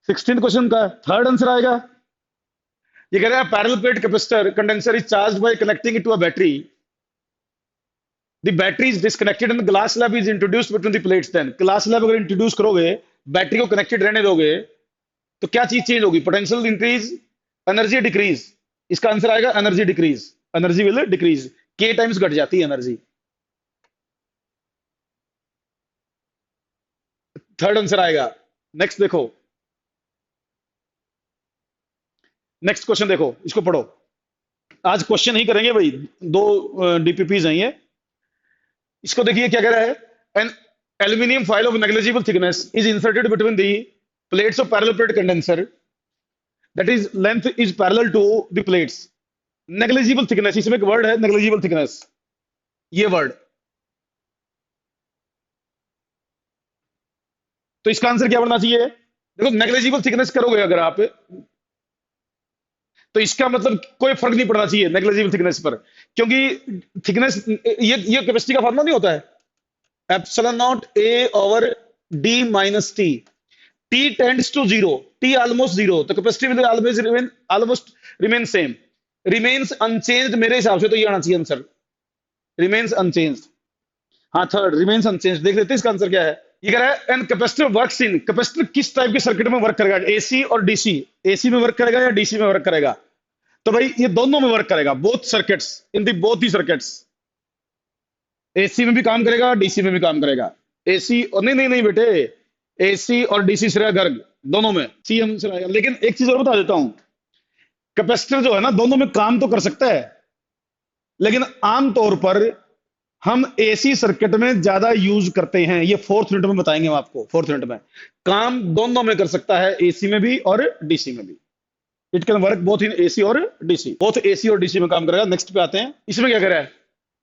16 question का third answer आएगा। ये कह रहा है parallel plate capacitor condenser is charge by connecting it to a battery, the battery is disconnected and glass slab is introduced between the plates. Then glass slab अगर introduce करोगे, battery को connected रहने दोगे, तो क्या चीज चेंज होगी? Potential increase, energy decrease. इसका आंसर आएगा energy decrease, energy will decrease, के टाइम्स घट जाती है एनर्जी। थर्ड आंसर आएगा। नेक्स्ट देखो, नेक्स्ट क्वेश्चन देखो, इसको पढ़ो। आज क्वेश्चन ही करेंगे भाई, दो डीपीपीज हैं ये। इसको देखिए क्या कह रहा है। An aluminium foil of negligible thickness is inserted between the plates of parallel plate condenser, that is length is parallel to the plates. Negligible thickness, इसमें एक वर्ड है नेग्लिजिबल थिकनेस, ये वर्ड। तो इसका आंसर क्या बनना चाहिए? देखो नेग्लिजिबल थिकनेस करोगे अगर आप, तो इसका मतलब कोई फर्क नहीं पड़ना चाहिए नेग्लिजिबल थिकनेस पर, क्योंकि थिकनेस ये कैपेसिटी का फार्मूला नहीं होता है, epsilon naught A over D minus T. T tends to zero, T almost zero, तो capacity will always remain almost remain same, remains unchanged. मेरे हिसाब से तो ये आना चाहिए आंसर, रिमेन्स अनचेंज्ड। हाँ थर्ड, रिमेन्स अनचेंज्ड। देख लेते हैं इसका आंसर क्या है। ये कह रहा है an capacitor works in, capacitor किस टाइप के सर्किट में वर्क करेगा? एसी और डीसी, एसी में वर्क करेगा या डीसी में वर्क करेगा? तो भाई ये दोनों में वर्क करेगा, बोथ सर्किट्स, इन दी बोथ ही सर्किट्स। एसी में भी काम करेगा, डीसी में भी काम करेगा। एसी और नहीं नहीं नहीं बेटे, एसी और डीसी सिरा गर्ग दोनों में सी हम सिरा। लेकिन एक चीज और बता देता हूं, कैपेसिटर जो है ना दोनों में काम तो कर सकता है, लेकिन आमतौर पर हम एसी सर्किट में ज्यादा यूज करते हैं। ये फोर्थ यूनिट में बताएंगे हम आपको, फोर्थ यूनिट में। काम दोनों में कर सकता है, एसी में भी और डीसी में भी। It can work both in AC और डीसी, बोथ एसी और डीसी में काम करेगा। नेक्स्ट पे आते हैं, इसमें क्या कर रहा है।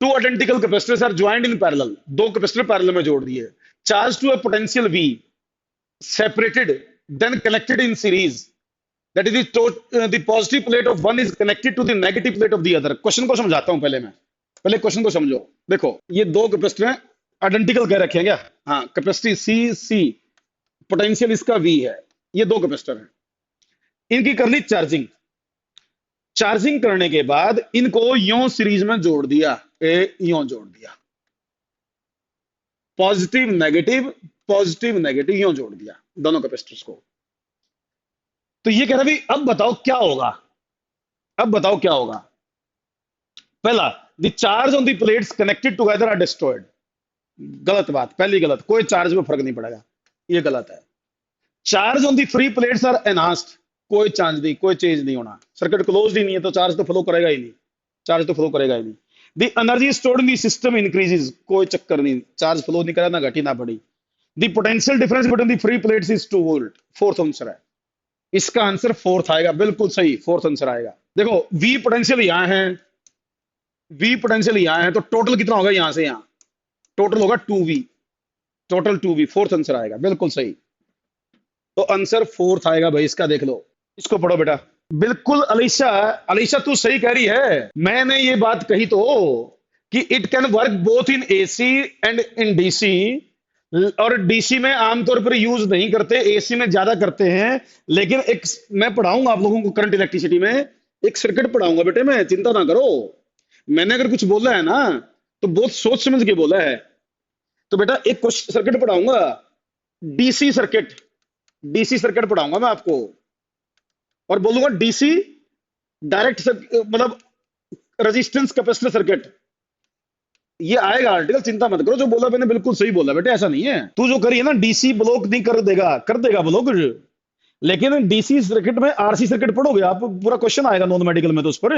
Two identical capacitors are joined in parallel, दो कैपेसिटर पैरेलल में जोड़ दिए, charge to a potential V, separated then connected in series, that is the positive plate of one is connected to the negative plate of the other. Question को समझाता हूं पहले मैं, पहले क्वेश्चन को समझो। देखो ये दो कैपेसिटर हैं, आइडेंटिकल कह रखे हैं क्या? हाँ, कैपेसिटी सी सी, पोटेंशियल इसका वी है, ये दो कैपेसिटर हैं, इनकी करनी चार्जिंग। चार्जिंग करने के बाद इनको यों सीरीज में जोड़ दिया, यों जोड़ दिया, पॉजिटिव नेगेटिव यों जोड़ दिया दोनों कैपेसिटर्स को। तो ये कह रहा भाई अब बताओ क्या होगा, अब बताओ क्या होगा। पहला, the charge on the plates connected together are destroyed. गलत बात, पहली गलत, कोई चार्ज में फर्क नहीं पड़ेगा, ये गलत है। Charge on the free plates are enhanced, कोई चार्ज नहीं, कोई चेंज नहीं होना, सर्किट क्लोज ही नहीं है तो चार्ज तो फ्लो करेगा ही नहीं, चार्ज तो फ्लो करेगा ही नहीं। The energy stored in the system increases, कोई चक्कर नहीं, चार्ज फ्लो नहीं करेगा, ना घटी ना बढ़ी। The potential difference between the free plates is 2 volt. Fourth answer है, इसका आंसर फोर्थ आएगा, बिल्कुल सही, फोर्थ आंसर आएगा। देखो वी पोटेंशियल यहां है, वी पोटेंशियल यहां है, तो टोटल कितना होगा यहां से यहां? टोटल होगा 2v, total 2v, fourth answer आएगा, बिल्कुल सही। तो आंसर फोर्थ आएगा भाई इसका, देख लो, इसको पढ़ो बेटा। बिल्कुल अलीशा, अलीशा तू सही कह रही है, मैंने ये बात कही तो कि it can work both in AC and in DC, और डीसी में आमतौर पर यूज नहीं करते, एसी में ज्यादा करते हैं। लेकिन एक मैं पढ़ाऊंगा आप लोगों को करंट इलेक्ट्रिसिटी में, एक सर्किट पढ़ाऊंगा बेटे मैं, चिंता ना करो। मैंने अगर कुछ बोला है ना तो बहुत सोच समझ के बोला है। तो बेटा एक सर्किट पढ़ाऊंगा, डीसी सर्किट, डीसी सर्किट पढ़ाऊंगा मैं आपको, और बोलूंगा डीसी डायरेक्ट मतलब रेजिस्टेंस कैपेसिटर सर्किट, ये आएगा आर्टिकल, चिंता मत करो। जो बोला मैंने बिल्कुल सही बोला बेटे, ऐसा नहीं है। तू जो करी है ना, डीसी ब्लॉक नहीं कर देगा, कर देगा ब्लॉक, लेकिन डीसी सर्किट में आरसी सर्किट पढ़ोगे आप, पूरा क्वेश्चन आएगा नॉन मेडिकल में, तो उस पर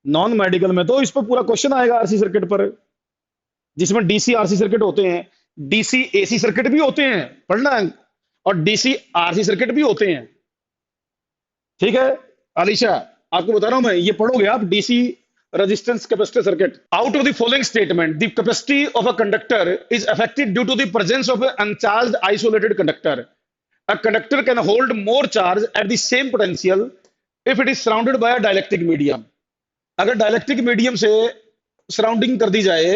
नॉन मेडिकल में तो इस पर पूरा क्वेश्चन आएगा आरसी सर्किट पर, जिसमें डीसी आरसी सर्किट होते हैं, डीसी एसी सर्किट भी होते हैं, पढ़ना है, और डीसी आरसी सर्किट भी होते हैं। ठीक है अलीशा, आपको बता रहा हूं मैं, ये पढ़ोगे आप, DC resistance capacitor circuit. Out of the following statement the capacity of a conductor is affected due to the presence of an uncharged isolated conductor. A conductor can hold more charge at the same potential if it is surrounded by a dielectric medium. अगर dielectric medium से surrounding कर दी जाए,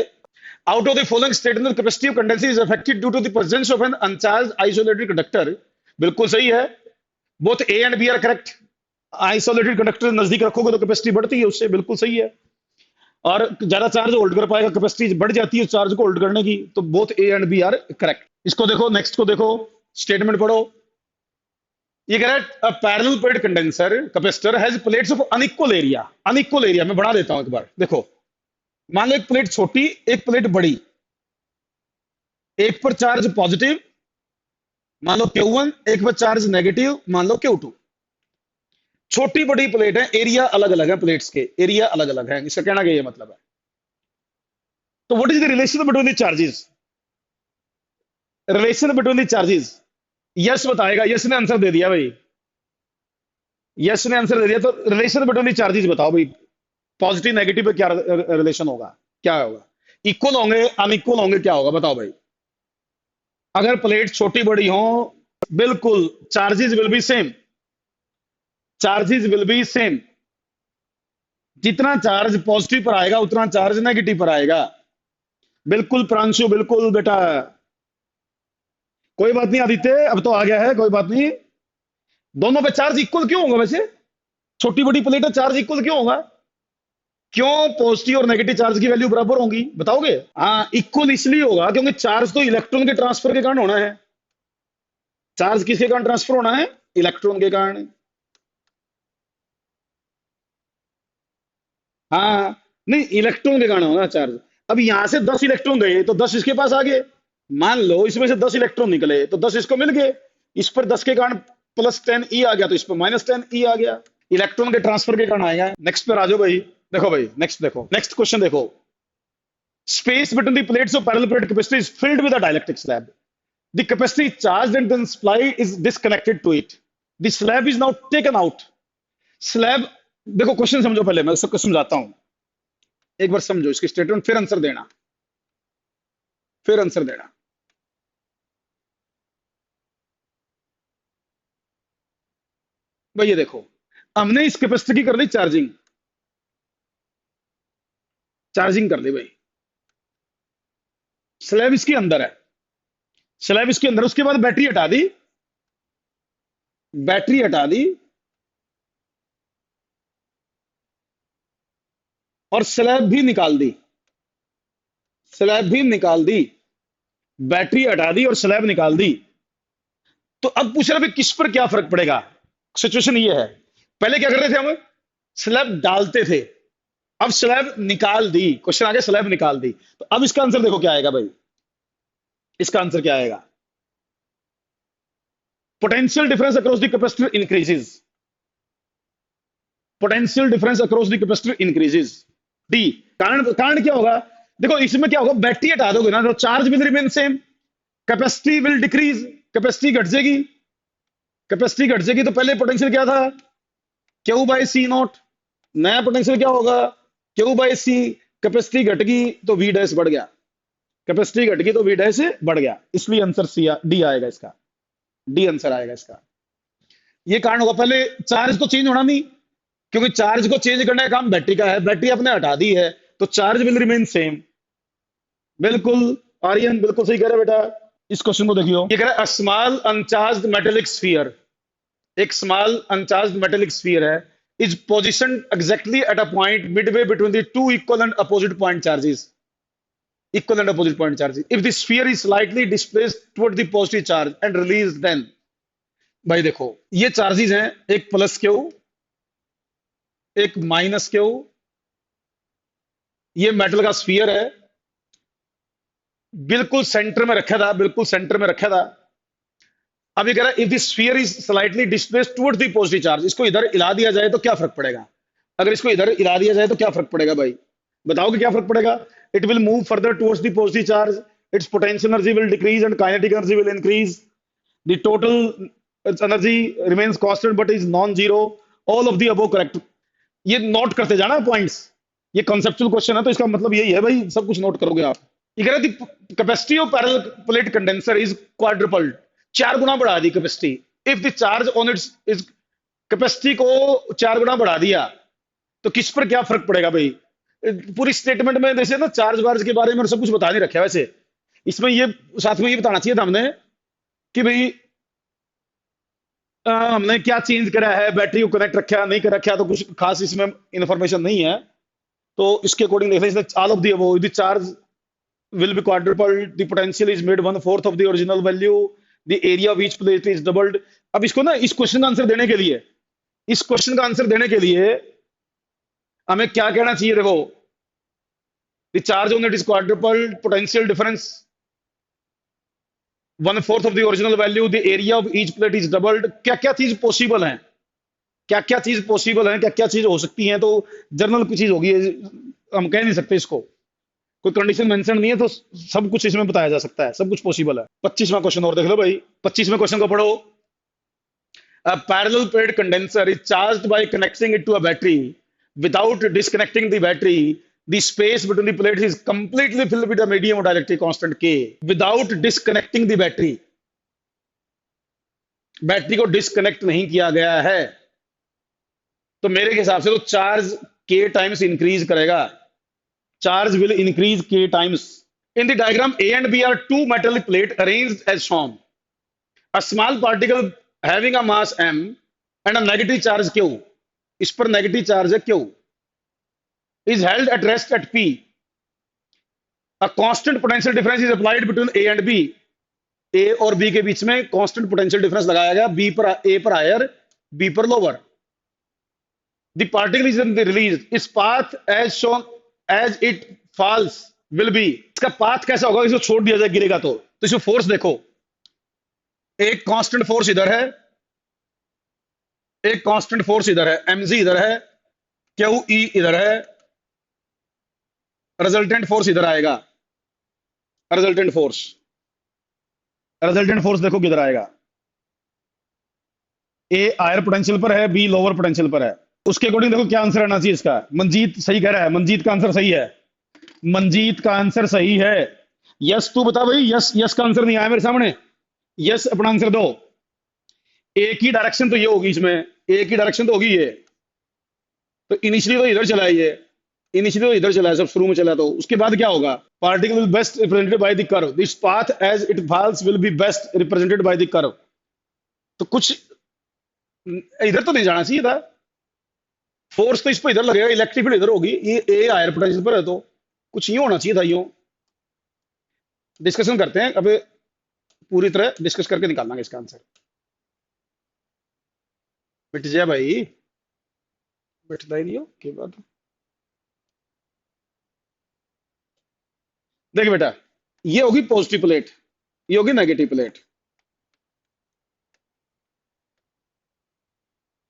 out of the following statement capacity of condenser is affected due to the presence of an uncharged isolated conductor. बिल्कुल सही है, both A and B are correct. Isolated conductor नजदीक रखोगे तो कैपेसिटी बढ़ती है उससे, बिल्कुल सही है। और ज्यादा चार्ज होल्ड कर पाएगा, कैपेसिटी बढ़ जाती है चार्ज को होल्ड करने की, तो both A and B are correct. इसको देखो, नेक्स्ट को देखो, स्टेटमेंट पढ़ो। ये कह रहा है parallel plate condenser capacitor has plates of unequal area. Unequal area मैं बढ़ा देता हूं एक बार, देखो। मान लो एक प्लेट छोटी, एक प्लेट बड़ी, एक पर चार्ज पॉजिटिव मान लो Q1, एक पर चार्ज नेगेटिव मान लो Q2। छोटी बड़ी प्लेट है, एरिया अलग अलग है, प्लेट्स के एरिया अलग अलग है, इसका कहना क्या ये मतलब है। तो what is the relation between the charges? Relation between the charges, yes बताएगा, यस ने आंसर दे दिया भाई, यस ने आंसर दे दिया। तो रिलेशन बिटवीन द चार्जेस बताओ भाई, पॉजिटिव नेगेटिव पे क्या रिलेशन होगा, क्या होगा? इक्वल होंगे, अनइक्वल होंगे, क्या होगा बताओ भाई? अगर प्लेट छोटी बड़ी हो, बिल्कुल charges will be same, charges will be same. जितना चार्ज पॉजिटिव पर आएगा उतना चार्ज नेगेटिव पर आएगा। बिल्कुल प्रांशु, बिल्कुल बेटा, कोई बात नहीं आदित्य, अब तो आ गया है, कोई बात नहीं। दोनों पे चार्ज इक्वल क्यों होगा वैसे? छोटी बड़ी प्लेट है, चार्ज इक्वल क्यों होगा? क्यों पॉजिटिव और नेगेटिव चार्ज की वैल्यू बराबर होंगी, बताओगे? हाँ, इक्वल इसलिए होगा क्योंकि चार्ज तो इलेक्ट्रॉन के ट्रांसफर के कारण होना है। चार्ज किसके कारण ट्रांसफर होना है? इलेक्ट्रॉन के कारण। हाँ, नहीं, इलेक्ट्रॉन के कारण होना चार्ज। अब यहां से 10 इलेक्ट्रॉन गए तो 10 इसके पास आ गए। मान लो इसमें से 10 इलेक्ट्रॉन निकले तो 10 इसको मिल गए। इस पर 10 के कारण +10 E आ गया, तो इस पर -10 E आ गया। इलेक्ट्रॉन के ट्रांसफर के कारण आएगा। नेक्स्ट पर आ जाओ भाई, देखो भाई, नेक्स्ट देखो, नेक्स्ट क्वेश्चन देखो। Space between the plates of parallel plate capacitor is filled with a dielectric slab. The capacity charge and then supply is disconnected to it. The slab is now taken out. Slab, देखो question समझो पहले, मैं सबको समझाता हूं, एक बार समझो इसकी स्टेटमेंट, फिर आंसर देना, फिर आंसर देना। भाई ये देखो, हमने इस कैपेसिटर की कर ली चार्जिंग, चार्जिंग कर ली भाई। स्लैब इसके अंदर है, स्लैब इसके अंदर, उसके बाद बैटरी हटा दी, बैटरी हटा दी और स्लैब भी निकाल दी, स्लैब भी निकाल दी, बैटरी हटा दी और स्लैब निकाल दी। तो अब पूछ रहा है किस पर क्या फर्क पड़ेगा? सिचुएशन ये है, पहले क्या करते थे हम? स्लैब डालते थे, अब स्लैब निकाल दी। क्वेश्चन आ गया स्लैब निकाल दी, तो अब इसका आंसर देखो क्या आएगा भाई, इसका आंसर क्या आएगा? Potential difference across the capacitor increases, potential difference across the capacitor increases. D. कारण, कारण क्या होगा? देखो इसमें क्या होगा, बैटरी हटा दोगे ना तो charge will remain same, capacity will decrease, capacity घट जाएगी, कैपेसिटी घट जाएगी। तो पहले पोटेंशियल क्या था? Q/C0। नया पोटेंशियल क्या होगा? Q/C। कैपेसिटी घट गई तो V डैश बढ़ गया, कैपेसिटी घट गई तो V डैश बढ़ गया, इसलिए आंसर सी, डी आएगा इसका, डी आंसर आएगा इसका। ये कारण होगा। पहले चार्ज तो चेंज होना नहीं, क्योंकि चार्ज को चेंज करने का काम बैटरी का है, बैटरी आपने हटा दी है तो चार्ज विल रिमेन सेम। बिल्कुल आर्यन, बिल्कुल सही कह रहे बेटा। इस क्वेश्चन को देखियो, ये कह रहा है स्मॉल अनचार्ज्ड मेटेलिक स्फीयर, एक स्मॉल अनचार्ज्ड मेटेलिक स्फीयर है, is position exactly at a point midway between the two equal and opposite point charges, equal and opposite point charges. If the sphere is slightly displaced toward the positive charge and release, then. भाई देखो ये charges हैं, एक +Q, एक -Q, ये metal का sphere है, बिल्कुल सेंटर में रखा था, बिल्कुल सेंटर में रखा था। अब ये कह रहा है if the sphere is slightly displaced towards the positive charge, इसको इधर हिला दिया जाए तो क्या फर्क पड़ेगा? अगर इसको इधर हिला दिया जाए तो क्या फर्क पड़ेगा भाई, बताओ कि क्या फर्क पड़ेगा? It will move further towards the positive charge, it's potential energy will decrease and kinetic energy will increase, the total energy remains constant but is non zero, all of the above correct. ये note करते जाना points, ये conceptual question है तो इसका मतलब यही है भाई, सब कुछ नोट करोगे आप। ये कह रहा है capacity of parallel plate condenser is quadrupled, 4 गुना बढ़ा दी capacity. If the charge on its is, capacity को 4 गुना बढ़ा दिया तो किस पर क्या फर्क पड़ेगा भाई? पूरी स्टेटमेंट में जैसे ना चार्ज वार्ज के बारे में सब कुछ बता नहीं रखा है, वैसे इसमें ये साथ में ये बताना चाहिए था हमने कि भाई हमने क्या चेंज करा है, बैटरी को कनेक्ट रखा नहीं कर रखा, तो कुछ खास इसमें इंफॉर्मेशन नहीं है। तो इसके अकॉर्डिंग देख लें, all of the above, the charge will be quadrupled, the potential is made 1/4 of the original value, the area of each plate is doubled। अब इसको ना, इस क्वेश्चन का आंसर देने के लिए, इस क्वेश्चन का आंसर देने के लिए हमें क्या कहना चाहिए? देखो, the charge on it is quadrupled, potential difference 1/4 of the original value, the area of each plate is doubled। क्या क्या चीज पॉसिबल है, क्या क्या चीज पॉसिबल है, क्या क्या चीज हो सकती है? तो जनरल कुछ चीज होगी, हम कह नहीं सकते इसको, कोई कंडीशन मेंशन नहीं है, तो सब कुछ इसमें बताया जा सकता है, सब कुछ पॉसिबल है। 25वां क्वेश्चन और देख लो भाई, 25वें क्वेश्चन को पढ़ो। A parallel plate condenser is charged by connecting it to a battery without disconnecting the battery। The space between the plates is completely filled with a medium of dielectric constant K without disconnecting the battery। Battery को disconnect नहीं किया गया है, तो मेरे हिसाब से तो चार्ज K टाइम्स इंक्रीज करेगा। Charge will increase K times। In the diagram, A and B are two metallic plates arranged as shown। A small particle having a mass m and a negative charge Q, इस पर negative charge है Q, is held at rest at P। A constant potential difference is applied between A and B। A और B के बीच में constant potential difference लगाया गया, B पर A पर higher, B पर lower। The particle is released, its path as shown as it falls will be। इसका पाथ कैसा होगा? इसको छोड़ दिया जाए गिरेगा तो इसको फोर्स देखो, एक कांस्टेंट फोर्स इधर है, एक कांस्टेंट फोर्स इधर है, mg इधर है, QE इधर है, रिजल्टेंट फोर्स इधर आएगा। रिजल्टेंट फोर्स देखो किधर आएगा, ए हायर पोटेंशियल पर है, बी लोअर पोटेंशियल पर है। उसके अकॉर्डिंग देखो क्या आंसर आना चाहिए इसका। मंजीत सही कह रहा है, मंजीत का आंसर सही है, मंजीत का आंसर सही है। यस तू बता भाई, यस यस का आंसर नहीं आया मेरे सामने, यस अपना आंसर दो। एक ही डायरेक्शन तो ये होगी, इसमें एक ही डायरेक्शन तो होगी ये, तो इनिशियली तो इधर चला है, ये इनिशियली तो इधर चला है, सब शुरू में चला, तो उसके बाद क्या होगा? Particle will best represented by the curve, this path as it falls will be best represented by the curve. तो कुछ इधर तो नहीं जाना चाहिए था, फोर्स तो इस पर इधर लगेगा, इलेक्ट्रिक फील्ड इधर होगी, ये ए हायर पोटेंशियल पर है, तो कुछ यूं होना चाहिए था, यूं। डिस्कशन करते हैं, अब पूरी तरह डिस्कस करके निकालना इसका आंसर। बैठ जा भाई, बैठता ही नहीं हो, क्या बात। देख बेटा, ये होगी पॉजिटिव प्लेट, ये होगी नेगेटिव प्लेट,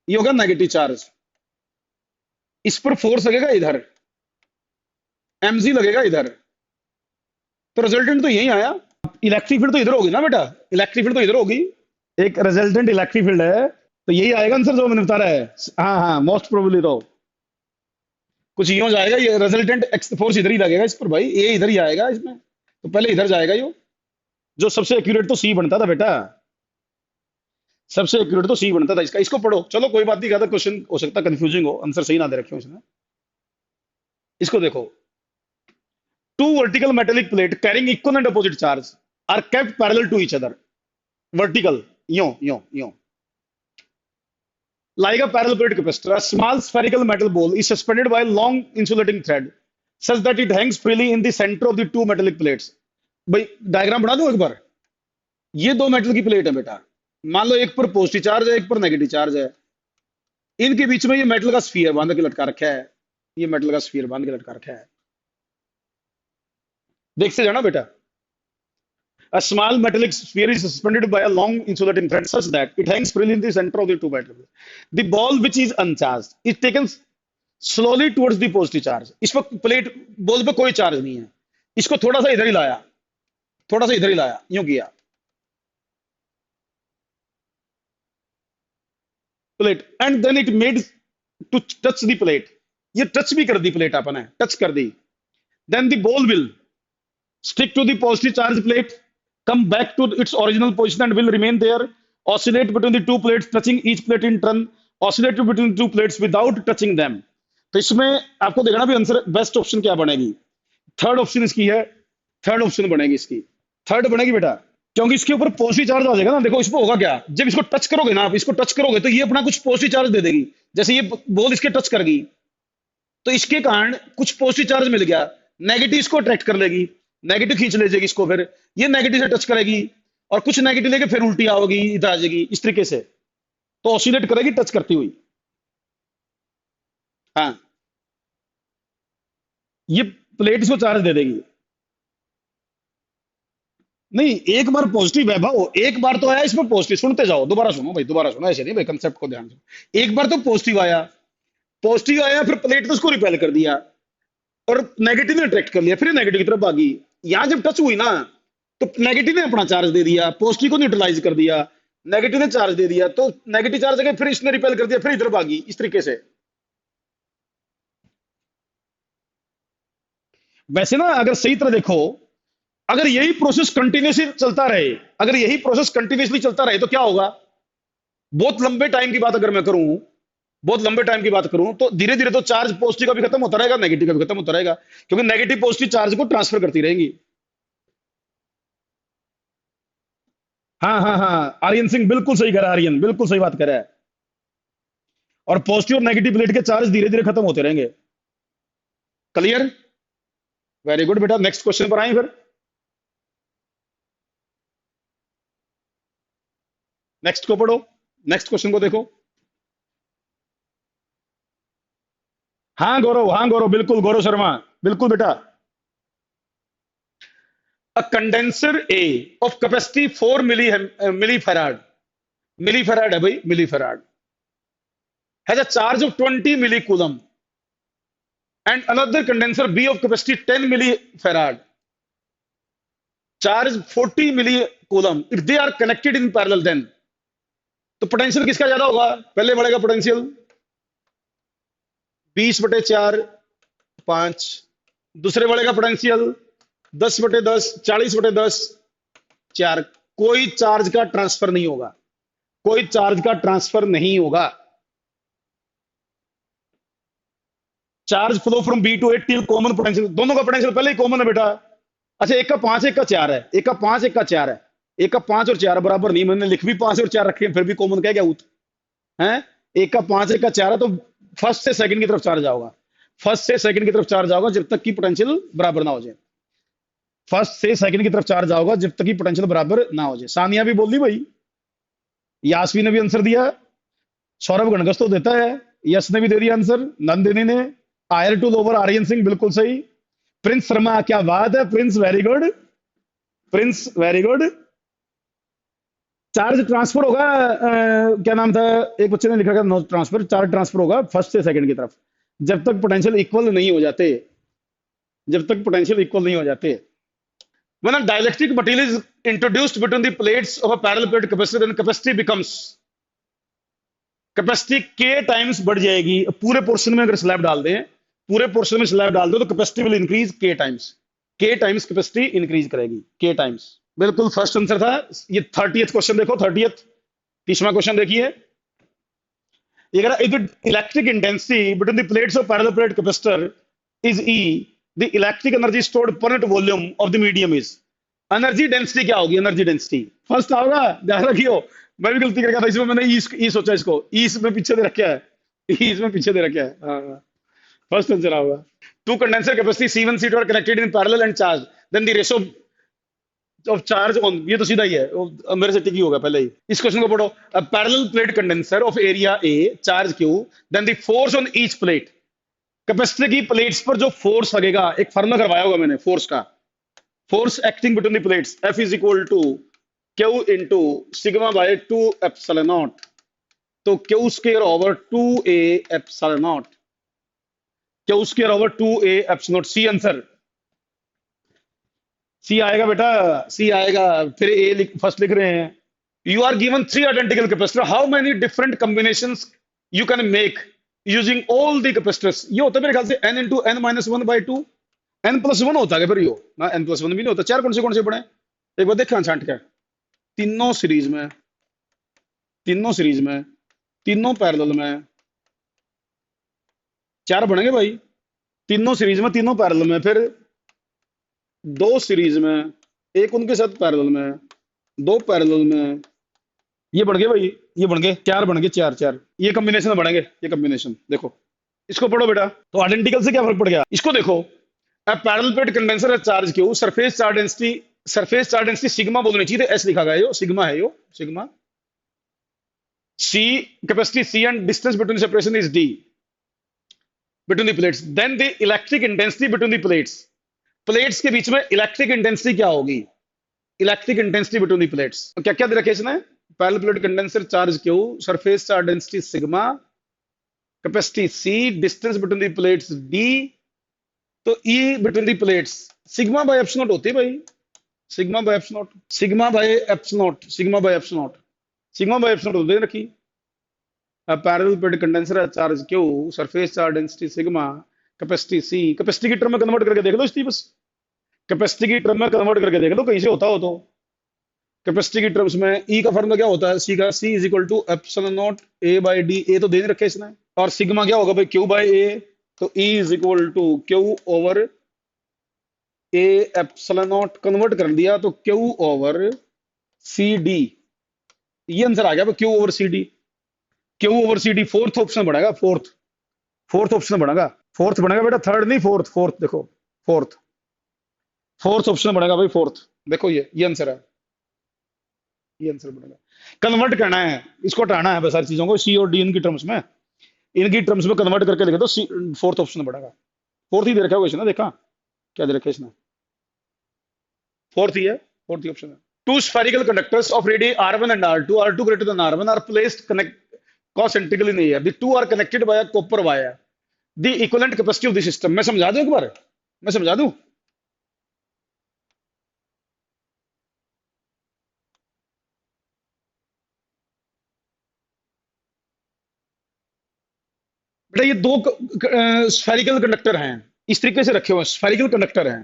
ये होगा नेगेटिव चार्ज, इस पर फोर्स लगेगा इधर, mg लगेगा इधर, तो रिजल्टेंट तो यही आया। इलेक्ट्रिक फील्ड तो इधर होगी ना बेटा, इलेक्ट्रिक फील्ड तो इधर होगी, एक रिजल्टेंट इलेक्ट्रिक फील्ड है, तो यही आएगा आंसर जो मैंने बता रहा है। हाँ हाँ, मोस्ट प्रोबेबली तो कुछ यूं जाएगा, ये रिजल्टेंट फोर्स इधर ही लगेगा इस पर भाई, ये इधर ही आएगा इसमें, तो पहले इधर जाएगा यो, जो सबसे एक्यूरेट तो सी बनता था बेटा, सबसे एक्यूरेट तो सी बनता था इसका। इसको पढ़ो, चलो कोई बात नहीं, ज्यादा क्वेश्चन हो सकता है कंफ्यूजिंग हो, आंसर सही ना दे रखे हो इसने। इसको देखो, two vertical metallic plate carrying equal and opposite charge are kept parallel to each other. Vertical यो यो यो, like a parallel plate capacitor, a small spherical metal ball is suspended by a long insulating thread such that it hangs freely in the center of the two metallic plates। भाई diagram बना दूं एक बार, ये दो metal की plate है बेटा, मान लो एक पर पॉजिटिव चार्ज है, एक पर नेगेटिव चार्ज है, इनके बीच में ये मेटल का स्फीयर बांध के लटका रखा है, ये मेटल का स्फीयर बांध के लटका रखा है, देखते जाना बेटा। A small metallic sphere is suspended by a long insulating thread such that it hangs freely in the center of the two metal plates। The ball which is uncharged is taken slowly towards the positive charge। इस पर plate ball पे कोई charge नहीं है, इसको थोड़ा सा इधर ही लाया, थोड़ा सा इधर ही लाया, यूं किया plate, and then it made to touch the plate, ये टच भी कर दी प्लेट, अपन है टच कर दी, then the ball will stick to the positive charge plate, come back to its original position and will remain there, oscillate between the two plates touching each plate in turn, oscillate between the two plates without touching them। तो इसमें आपको देखना भी answer best option क्या बनेगी, third option इसकी है, third option बनेगी इसकी, थर्ड बनेगी बेटा, क्योंकि इसके ऊपर पॉजिटिव चार्ज आ जाएगा ना। देखो इसमें होगा क्या, जब इसको टच करोगे ना, आप इसको टच करोगे तो ये अपना कुछ पॉजिटिव चार्ज दे देगी। जैसे ये बॉल इसके टच कर गई तो इसके कारण कुछ पॉजिटिव चार्ज मिल गया, नेगेटिव इसको अट्रैक्ट कर लेगी, नेगेटिव खींच ले जाएगी इसको, फिर ये नेगेटिव से टच करेगी और कुछ नेगेटिव लेके फिर उल्टी आओगी, इधर आ जाएगी इस तरीके से, तो ऑसिलेट करेगी टच करती हुई। हाँ, ये प्लेट इसको चार्ज दे देगी। नहीं, एक बार पॉजिटिव है भाव, एक बार तो आया इसमें पॉजिटिव, सुनते जाओ, दोबारा सुनो भाई, दोबारा सुनो, ऐसे नहीं भाई, कंसेप्ट को ध्यान से। एक बार तो पॉजिटिव आया, पॉजिटिव आया, फिर प्लेट ने उसको रिपेल कर दिया और नेगेटिव ने अट्रैक्ट कर लिया, फिर नेगेटिव की तरफ भागी। यहां जब टच हुई ना तो नेगेटिव ने अपना चार्ज दे दिया, पॉजिटिव को न्यूट्रलाइज कर दिया, नेगेटिव ने चार्ज दे दिया, तो नेगेटिव चार्ज अगर फिर इसने रिपेल कर दिया, फिर इधर भागी इस तरीके से। वैसे ना अगर सही तरह देखो, अगर यही प्रोसेस कंटिन्यूसली चलता रहे, अगर यही प्रोसेस कंटिन्यूसली चलता रहे तो क्या होगा, बहुत लंबे टाइम की बात अगर मैं करूं, बहुत लंबे टाइम की बात करूं, तो धीरे धीरे तो चार्ज पॉजिटिव का भी खत्म होता रहेगा, नेगेटिव का भी खत्म होता रहेगा, क्योंकि नेगेटिव पॉजिटिव चार्ज को ट्रांसफर करती रहेंगी। हाँ हाँ हाँ, आर्यन सिंह बिल्कुल सही कह रहा है, आर्यन बिल्कुल सही बात कर रहा है। और पॉजिटिव और नेगेटिव प्लेट के चार्ज धीरे धीरे खत्म होते रहेंगे। क्लियर, वेरी गुड बेटा, नेक्स्ट क्वेश्चन पर आए फिर। नेक्स्ट को पढ़ो, नेक्स्ट क्वेश्चन को देखो। हाँ गौरव, बिल्कुल गौरव शर्मा, बिल्कुल बेटा। A condenser A of capacity 4 millifarad, millifarad है भाई, millifarad, has a charge of 20 millicoulomb, and another condenser B of capacity 10 millifarad, charge 40 millicoulomb. If they are connected in parallel, then तो potential किसका ज्यादा होगा, पहले बढ़ेगा पोटेंशियल 20/4 5, दूसरे बढ़ेगा पोटेंशियल 10/10 40/10 4। कोई चार्ज का ट्रांसफर नहीं होगा, कोई चार्ज का ट्रांसफर नहीं होगा। Charge flow from B to A till common potential, दोनों का पोटेंशियल पहले ही कॉमन है बेटा। अच्छा, एक का 5 एक का 4 है, एक का 5 एक का 4 है, एक का 5 और 4 बराबर नहीं, मैंने लिख भी 5 और 4 रखे हैं, फिर भी कॉमन क्या उत है। एक का 5 एक का 4 है, तो फर्स्ट से सेकंड की तरफ चार्ज आओगा, फर्स्ट से सेकंड की तरफ चार्ज आओगा जब तक कि पोटेंशियल बराबर ना हो जाए, फर्स्ट से सेकंड की तरफ चार्ज आओगा जब तक कि पोटेंशियल बराबर ना हो जाए। सानिया भी बोल दी भाई, यासवी ने भी आंसर दिया, सौरभ गणगस तो देता है, यश ने भी दे दिया आंसर, नंदिनी ने, आयर टू लोवर आर्यन सिंह बिल्कुल सही, प्रिंस शर्मा क्या बात है, Prince very good, Prince very good. Charge transfer होगा, क्या नाम था, एक बच्चे ने लिखा था नो ट्रांसफर, चार्ज ट्रांसफर होगा फर्स्ट से सेकंड की तरफ जब तक पोटेंशियल इक्वल नहीं हो जाते, जब तक पोटेंशियल इक्वल नहीं हो जाते। When a dielectric material is introduced between the plates of a parallel plate capacitor, then capacity becomes, capacity के टाइम्स बढ़ जाएगी। पूरे पोर्शन में अगर स्लैब डाल दें, पूरे पोर्शन में स्लैब डाल दो तो कैपेसिटी विल इंक्रीज के टाइम्स, के टाइम्स कैपेसिटी इंक्रीज करेगी, के टाइम्स। बिल्कुल फर्स्ट आंसर था ये। 30th क्वेश्चन देखो, 30th 30वां क्वेश्चन देखिए, ये कह रहा है if electric intensity between the plates of parallel plate capacitor is E, the electric energy stored per unit volume of the medium is, energy density क्या होगी, एनर्जी डेंसिटी फर्स्ट आओगा, ध्यान रखियो। मैं भी गलती कर गया था इसमें, मैंने ई सोचा, इसको ई में पीछे दे रखा है, ई इसमें पीछे दे रखा है। हाँ, फर्स्ट आंसर आओगा। Two condenser capacity C1 C2 are connected in parallel and charge, then the ratio of charge on, ये तो सीधा ही है, मेरे से टिक ही होगा पहले ही। इस क्वेश्चन को पढ़ो, a parallel plate condenser of area A, charge Q, then the force on each plate, capacitor की प्लेट्स पर जो फोर्स लगेगा, एक फार्मूला करवाया होगा मैंने फोर्स का, force acting between the plates, F is equal to Q into sigma by 2 epsilon naught, तो Q square over 2a epsilon naught, Q square over 2a epsilon naught. C answer, C आएगा बेटा, सी आएगा। फिर ए first लिख रहे हैं, you are given 3 identical capacitor, how many different combinations you can make using all the capacitors. ये होता है मेरे ख्याल से n into n minus 1/2, n+1 होता है फिर यो ना, n+1 भी नहीं होता। चार कौन से पढ़े, एक बार देखा छांट के, तीनों सीरीज में, तीनों सीरीज में, तीनों पैरेलल में, चार बनेंगे भाई, तीनों सीरीज में, तीनों पैरेलल में, फिर दो सीरीज में, एक उनके साथ पैरेलल में, दो पैरेलल में, ये बन गए भाई, ये बन गए चार, बन गए चार चार, ये कॉम्बिनेशन बनेंगे, ये कॉम्बिनेशन देखो, इसको पढ़ो बेटा। तो आइडेंटिकल से क्या फर्क पड़ गया, इसको देखो। अ पैरेलल प्लेट कंडेंसर है charge Q, surface charge density sigma बोलनी चाहिए, तो एस लिखा गया, यो सिग्मा है, यो sigma. C capacity C and distance between separation is D between the plates, then the electric intensity between the plates, plates के बीच में इलेक्ट्रिक इंटेंसिटी क्या होगी, electric intensity between the plates. तो क्या क्या दे रखा है इसने, parallel plate condenser charge Q, surface charge density sigma, capacity C, distance between the plates D, तो E between the plates sigma by epsilon होती है भाई, sigma by epsilon, sigma by epsilon, sigma by epsilon, sigma by epsilon दे रखी। अब parallel plate condenser charge Q, surface charge density sigma, capacity C, capacity की term में convert करके देख लो इसकी, बस कैपेसिटी की टर्म में कन्वर्ट करके देख लो कहीं से होता हो तो। कैपेसिटी की टर्म्स में ई का फॉर्मूला क्या होता है, सी का, C is equal to epsilon naught A by D, A तो दे नहीं रखे इसने, और सिग्मा क्या होगा भाई, क्यू बाय ए, तो E is equal to Q over A epsilon naught, convert कर दिया तो क्यू ओवर सी डी, ये आंसर आ गया Q over C D, Q over C D fourth option बढ़ेगा, फोर्थ, फोर्थ ऑप्शन बढ़ेगा, fourth बनेगा बेटा, थर्ड नहीं फोर्थ, फोर्थ देखो, फोर्थ, फोर्थ ऑप्शन बनेगा भाई, फोर्थ देखो, ये आंसर है, ये आंसर बनेगा। कन्वर्ट करना है, इसको हटाना है बस सारी चीजों को, सी और डी इनकी टर्म्स में, इनकी टर्म्स में कन्वर्ट करके लिखे तो सी, फोर्थ ऑप्शन बढ़ेगा, फोर्थ ही दे रखा होगा इसने, देखा क्या दे रखा है इसने, फोर्थ ही है, फोर्थ ही ऑप्शन है। Two spherical conductors of radii R1 and R2, R2 greater than R1, are placed concentrically in the air. The two are connected by a copper wire. The equivalent capacity of the system. मैं समझा दूं एक बार, मैं समझा दूं बेटा, ये दो स्फेरिकल कंडक्टर हैं, इस तरीके से रखे हुए हैं, स्फेरिकल कंडक्टर हैं,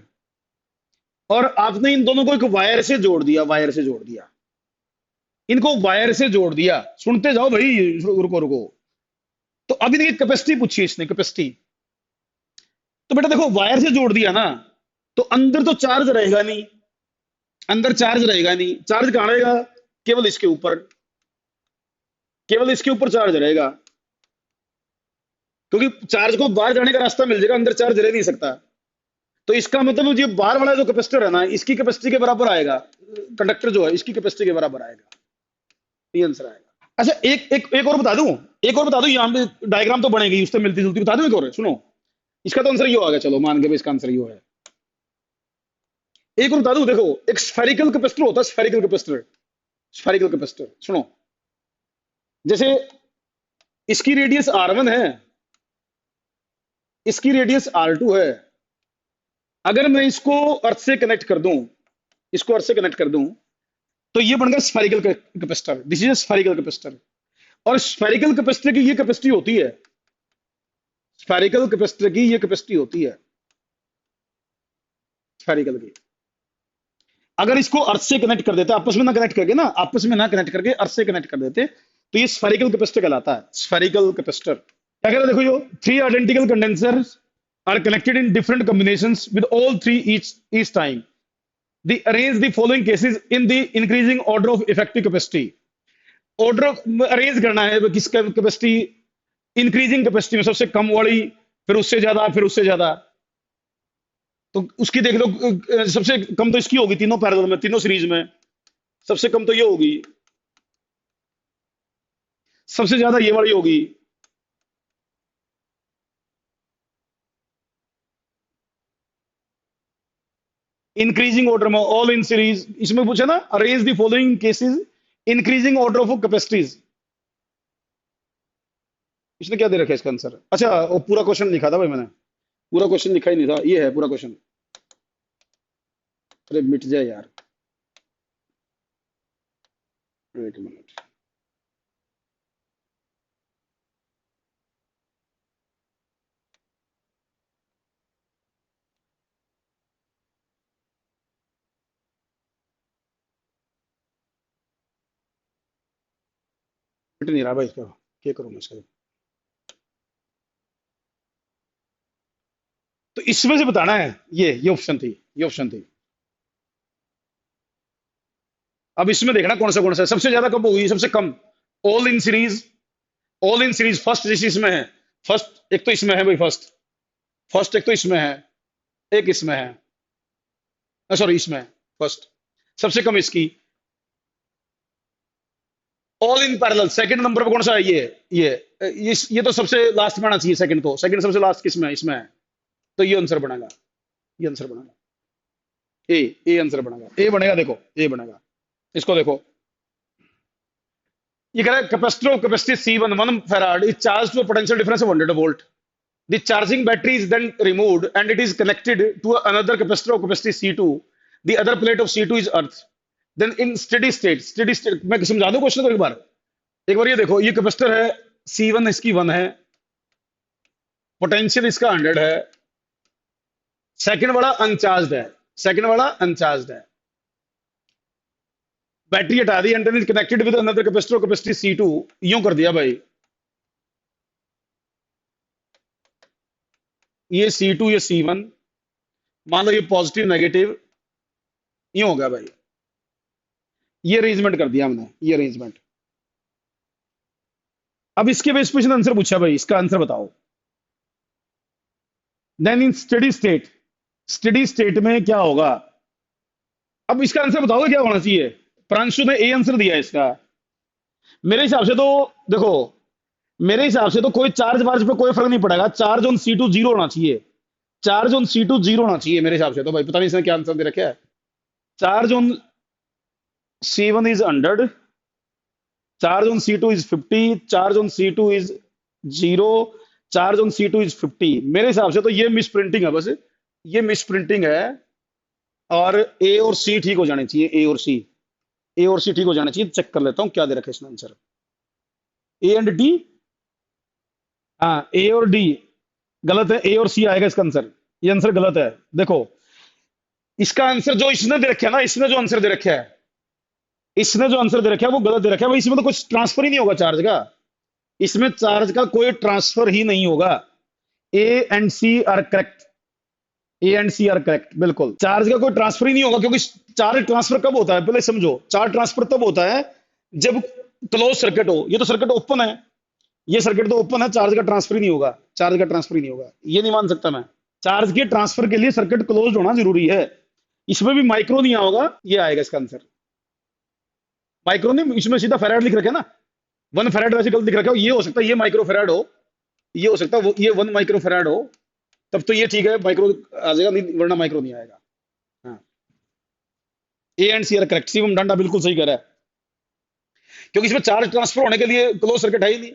और आपने इन दोनों को एक वायर से जोड़ दिया, वायर से जोड़ दिया, इनको वायर से जोड़ दिया, सुनते जाओ भाई, रुको रुको। तो अभी देखिए कैपेसिटी पूछी इसने, कैपेसिटी, तो बेटा देखो वायर से जोड़ दिया ना, तो अंदर तो चार्ज रहेगा नहीं, अंदर चार्ज रहेगा नहीं, चार्ज कहां रहेगा, केवल इसके ऊपर, केवल इसके ऊपर चार्ज रहेगा, क्योंकि चार्ज को बाहर जाने का रास्ता मिल जाएगा, अंदर चार्ज रह नहीं सकता। तो इसका मतलब ये बाहर वाला जो कैपेसिटर है ना, इसकी कैपेसिटी के बराबर आएगा, कंडक्टर जो है इसकी कैपेसिटी के बराबर आएगा, ये आंसर आएगा। अच्छा एक और बता दूं, एक और बता दूं, यहाँ पे डायग्राम तो बनेगी उससे मिलती जुलती, बता दूं एक और, सुनो, इसका तो आंसर ये आ गया, चलो मान गए इसका आंसर ये है। एक और बता दूं, देखो एक स्फेरिकल कैपेसिटर होता है, स्फेरिकल कैपेसिटर, स्फेरिकल कैपेसिटर, सुनो, जैसे इसकी रेडियस R1 है, इसकी रेडियस R2 है, अगर मैं इसको अर्थ से कनेक्ट कर दूं, इसको अर्थ से कनेक्ट कर दूं, तो ये बन गया spherical capacitor, this is spherical capacitor. और स्फेरिकल कैपेसिटर की ये कैपेसिटी होती है, स्फेरिकल कैपेसिटर की ये कैपेसिटी होती है, स्फेरिकल की। अगर इसको अर्थ से कनेक्ट कर देते, आपस में ना कनेक्ट करके ना, आपस में ना कनेक्ट करके अर्थ से कनेक्ट कर देते, तो ये स्फेरिकल कैपेसिटर कहलाता है, स्फेरिकल कैपेसिटर। क्या कह रहा है देखो, यो three identical condensers are connected in different combinations with all three each time. They arrange the following cases in the increasing order of effective capacity. Order arrange करना है किस कैपेसिटी, इंक्रीजिंग कैपेसिटी में सबसे कम वाली, फिर उससे ज्यादा, फिर उससे ज्यादा। तो उसकी देख लो, सबसे कम तो इसकी होगी तीनों पैरेलल में, तीनों सीरीज में, सबसे कम तो ये होगी, सबसे ज्यादा ये वाली होगी, इंक्रीजिंग ऑर्डर में, ऑल इन सीरीज। इसमें पूछा ना, arrange the following cases increasing order of capacities, इसने क्या दे रखा है इसका आंसर। अच्छा वो पूरा क्वेश्चन लिखा था भाई मैंने, पूरा क्वेश्चन लिखा ही नहीं था, ये है पूरा क्वेश्चन। अरे मिट जाए यार, एक मिनट, मिट नहीं रहा भाई इसका, क्या करूं मैं इसका। तो इसमें से बताना है, ये ऑप्शन थी, ये ऑप्शन थी। अब इसमें देखना कौन सा है सबसे ज्यादा, कब होगी सबसे कम। All in series, all in series first जिस इसमें है, फर्स्ट एक तो इसमें है भाई, फर्स्ट फर्स्ट एक तो इसमें है, एक इसमें है, सॉरी इसमें है फर्स्ट, सबसे कम इसकी। All in parallel second number पे कौन सा है, ये तो सबसे लास्ट में आना चाहिए, सेकंड तो, सेकंड सबसे लास्ट किसमें है, इसमें है। तो ये आंसर बनेगा, ये आंसर बनेगा, ए आंसर बनेगा, ए बनेगा, देखो ए बनेगा। इसको देखो, ये कह रहा है capacitor of capacity C1 1 farad is charged to a potential difference of 100 volt. The charging battery is then removed and it is connected to another capacitor of capacity C2. The other plate of C2 is earth. Then in steady state मैं समझा दूं question को एक बार ये देखो, ये capacitor है C1 इसकी 1 है, पोटेंशियल इसका 100 है, सेकंड वाला अनचार्ज्ड है, सेकंड वाला अनचार्ज्ड है, बैटरी हटा दी and is connected with another capacitor of capacity C2, यूं कर दिया भाई, ये C2 ये C1, मान लो ये पॉजिटिव नेगेटिव, यूं हो गया भाई, ये अरेंजमेंट कर दिया हमने, ये अरेंजमेंट। अब इसके बेस पे इसने आंसर पूछा भाई, इसका आंसर बताओ। Then in steady state, steady state में क्या होगा, अब इसका आंसर बताओगे क्या होना चाहिए। प्रांशु ने ए आंसर दिया इसका, मेरे हिसाब से तो देखो, मेरे हिसाब से तो कोई चार्ज वार्ज पे कोई फर्क नहीं पड़ेगा, चार्ज ऑन C2 जीरो होना चाहिए, चार्ज ऑन C2 जीरो होना चाहिए मेरे हिसाब से तो भाई, पता नहीं इसने क्या आंसर दे रखा है। Charge on C1 is 100, charge on C2 is 50, charge on C2 is 0, charge on C2 is 50। मेरे हिसाब से तो ये मिस प्रिंटिंग है, बस ये मिस प्रिंटिंग है, और ए और सी ठीक हो जाने चाहिए, ए और सी, ए और सी ठीक हो जाना चाहिए। चेक कर लेता हूं क्या दे रखा है इसने आंसर, ए एंड डी, हाँ ए और डी गलत है, ए और सी आएगा इसका आंसर, ये आंसर गलत है। देखो इसका आंसर जो इसने दे रखा है ना, इसने जो आंसर दे रखा है, इसने जो आंसर दे रखा है वो गलत दे रखा है भाई, इसमें तो कुछ ट्रांसफर ही नहीं होगा चार्ज का, इसमें चार्ज का कोई ट्रांसफर ही नहीं होगा। A and C are correct, A and C are correct, बिल्कुल चार्ज का कोई ट्रांसफर ही नहीं होगा, क्योंकि चार्ज ट्रांसफर कब होता है पहले समझो, चार्ज ट्रांसफर तब होता है जब क्लोज सर्किट हो, ये तो सर्किट ओपन है, ये सर्किट तो ओपन है, चार्ज का ट्रांसफर ही नहीं होगा, चार्ज का ट्रांसफर ही नहीं होगा, ये नहीं मान सकता मैं। चार्ज के ट्रांसफर के लिए सर्किट क्लोज होना जरूरी है, इसमें भी माइक्रो नहीं होगा, ये आएगा इसका आंसर। माइक्रो नहीं, इसमें सीधा फेराड लिख रखा है ना, 1 फेराड वैसे गलत लिख रखा है, ये हो सकता है ये माइक्रो फेराड हो, ये हो सकता है ये 1 माइक्रो फेराड हो, तब तो ये ठीक है, माइक्रो आ जाएगा, नहीं वरना माइक्रो नहीं आएगा। हाँ A and C are correct, Shivam Danda बिल्कुल सही कह रहा है, क्योंकि इसमें चार्ज ट्रांसफर होने के लिए क्लोज सर्किट है ही नहीं,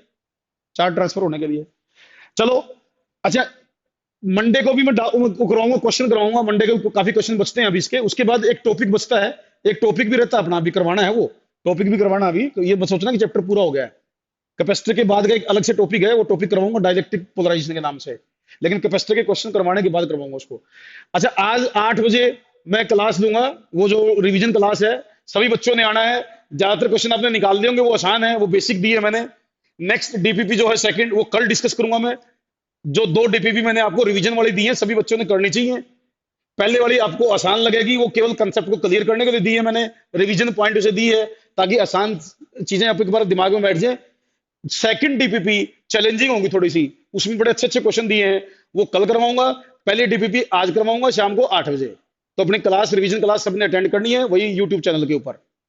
चार्ज ट्रांसफर होने के लिए। चलो अच्छा, मंडे को भी मैं कराऊंगा, क्वेश्चन कराऊंगा मंडे को, काफी क्वेश्चन बचते हैं अभी इसके, उसके बाद एक टॉपिक बचता है, एक टॉपिक भी रहता है अपना, अभी करवाना है वो टॉपिक भी करवाना अभी, तो ये बस सोचना कि चैप्टर पूरा हो गया है। कैपेसिटर के बाद का एक अलग से टॉपिक है, वो टॉपिक करवाऊंगा डाइलेक्ट्रिक पोलराइजेशन के नाम से, लेकिन कैपेसिटर के क्वेश्चन करवाने के बाद करवाऊंगा उसको। अच्छा आज 8 बजे मैं क्लास दूंगा, वो जो रिवीजन क्लास है, सभी बच्चों ने आना है, ज्यादातर क्वेश्चन आपने निकाल दिए होंगे, वो आसान है, वो बेसिक दी है मैंने। नेक्स्ट डीपीपी जो है सेकंड, वो कल डिस्कस करूंगा मैं, जो 2 डीपीपी मैंने आपको रिवीजन वाली दी है, सभी बच्चों ने करनी चाहिए। पहले वाली आपको आसान लगेगी, वो केवल कंसेप्ट को क्लियर करने के लिए दी है मैंने, रिवीजन पॉइंट से दी है ताकि आसान चीजें आपके बार दिमाग में बैठ जाए। सेकंड डीपीपी चैलेंजिंग होगी थोड़ी सी, उसमें बड़े अच्छे अच्छे क्वेश्चन दिए हैं, वो कल करवाऊंगा। पहले डीपीपी आज करवाऊंगा शाम को 8 बजे। तो अपनी क्लास रिवीजन क्लास सबने अटेंड करनी है, वही यूट्यूब चैनल के ऊपर।